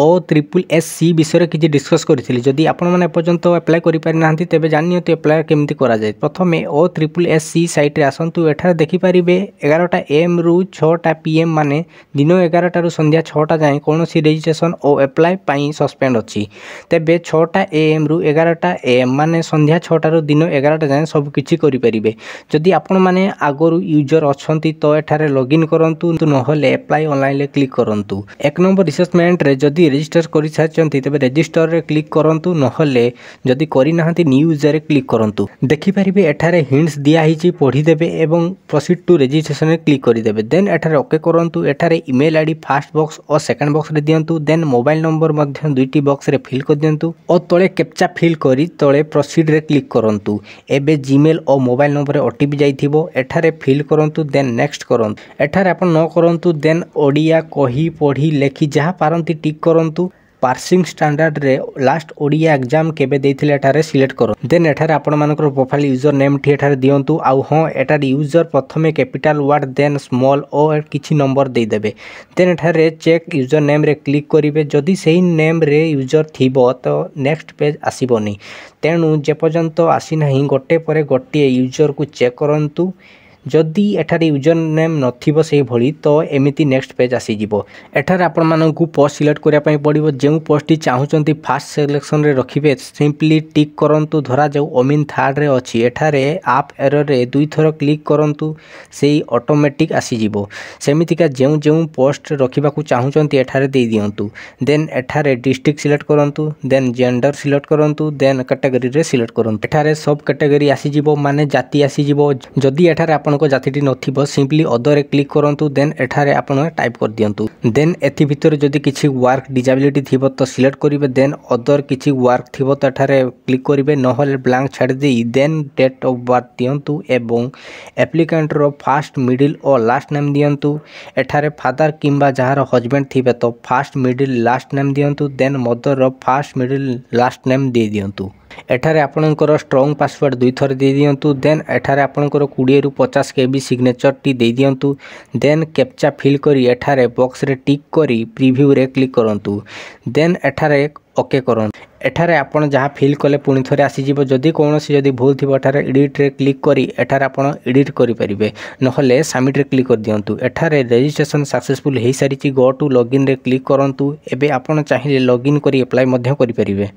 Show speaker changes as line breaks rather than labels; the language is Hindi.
OSSC विषय किसी डिस्कस करी जदि आपण एपर्यंत अप्लाई करें तेज जानी अप्लाई केमती कराए। प्रथम OSSC सैट्रे आसतु एठार देखिपारे 11टा AM रु 6टा PM माने दिन 11 रु संध्या 6टा जाए कौन रजिस्ट्रेशन और अप्लाई पाई सस्पेंड अच्छी। तेबे 6टा AM रु 11टा AM माने संध्या 6टा रु दिन 11टा जाए सबकि करें। जदि आपण मैंने आगु यूजर अच्छा तो एठारे लॉगिन करंतु नहले अप्लाई ऑनलाइन क्लिक करंतु। एक नंबर रिसेसमेंट रे जदि रजिस्टर कर सारी तेज रजिस्टर रे क्लिक करंतु नहले जदि करना न्यू यूजर रे क्लिक करंतु। देखिपारे एठारे हिंट्स दिखाई पढ़ीदेवे एवं प्रोसीड टू रजिस्ट्रेशन रे क्लिक करदेवे। देन एठारे ओके करंतु। एठारे ईमेल आईडी फर्स्ट बॉक्स और सेकंड बॉक्स रे दियंतु। देन मोबाइल नंबर मध्य दुईटी बॉक्स रे फिल कर दियंतु और तले कैप्चा फिल करी तले प्रोसीड रे क्लिक करंतु। एबे जीमेल और मोबाइल नंबर रे ओटीपी जाइथिबो एठारे फिल करंतु। देन नेक्स्ट करंतु। एठारे आपण न करंतु। देन ओडिया कही पढ़ी लेखि जहाँ पारंती टिक करंतु। पार्सिंग स्टैंडर्ड रे लास्ट ओडिया एग्जाम केबे देथिले एठारे सिलेक्ट करो। देन एठारे आपण मानकर प्रोफाइल यूजर नेम ठी एठारे दियंतु। आउ हाँ एटार यूजर प्रथमे कैपिटल वर्ड देन स्मॉल और किछि नंबर दे देबे। देन एठारे चेक यूजर नेम रे क्लिक करिवे। जदि सही नेम रे यूजर थिबो तो नेक्स्ट पेज आसीबोनी। तेणु जे पर्यंत आसी नाही गोटे परे गोटे यूजर को चेक करंतु। जदि एठारे यूजर नेम नथिबो सेही भली तो एमिति नेक्स्ट पेज आसीजिवो। एठारे आपण मानकु पोस्ट सिलेक्ट करिया पई पड़िबो। जेउ पोस्ट चाहूचंती फास्ट सिलेक्शन रे रखिबे सिंपली टिक करंतु। धरा जाऊ ओमिन थर्ड रे अछि एठारे आप एरर रे दुई थर क्लिक करंतु सेही ऑटोमेटिक आसीजिवो। सेमितिका जेउ जेउ पोस्ट रखिबाकू चाहूचंती एठारे दे दियंतु। देन एठारे डिस्ट्रिक्ट सिलेक्ट करंतु। देन जेंडर सिलेक्ट करंतु। देन कैटेगरी रे सिलेक्ट करंतु। एठारे सब कैटेगरी आसीजिवो माने जाति आसीजिवो। जदि एठारे आपनको जातिटी नथिबो सिंपली अदर रे क्लिक करंतु। देन एठारे आपण टाइप कर दियंतु। देन एथि भितर जदि किछि वर्क डिसेबिलिटी थिबो तो सिलेक्ट करिवे। देन अदर किछि वर्क थिबो तो एठारे क्लिक करिवे नहले ब्लैंक छाड़ देई देन डेट ऑफ बर्थ दियंतु एवं एप्लिकेंट रो फर्स्ट मिडिल और लास्ट नेम दियंतु। एठारे फादर किंबा जहार हस्बैंड थिबे तो फर्स्ट मिडिल लास्ट नेम दियंतु। देन मदर रो फर्स्ट मिडिल लास्ट नेम दे दियंतु। एठारे आपणकर स्ट्रॉन्ग पासवर्ड दुई थर दे दियंतु। देन एठारे आपणकर 20 रु 50 KB सिग्नेचर टी दे दियंतु। देन कैप्चा फिल करी एठारे बॉक्स रे टिक करी प्रीव्यू रे क्लिक करंतु। देन एठारे ओके करंतु। एठारे आपण जहाँ फिल कले पुणी थरे आसीजिवो। जदि कौनसी जदि भूल थिबो एठारे एडिट रे क्लिक करी एठारे आपण एडिट करि परिबे नहले सबमिट रे क्लिक कर दियंतु। एठारे रजिस्ट्रेशन सक्सेसफुल हे सारिची गो टू लॉगिन रे क्लिक करंतु। एबे आपण चाहिले लॉगिन करी अप्लाई मध्य करि परिबे।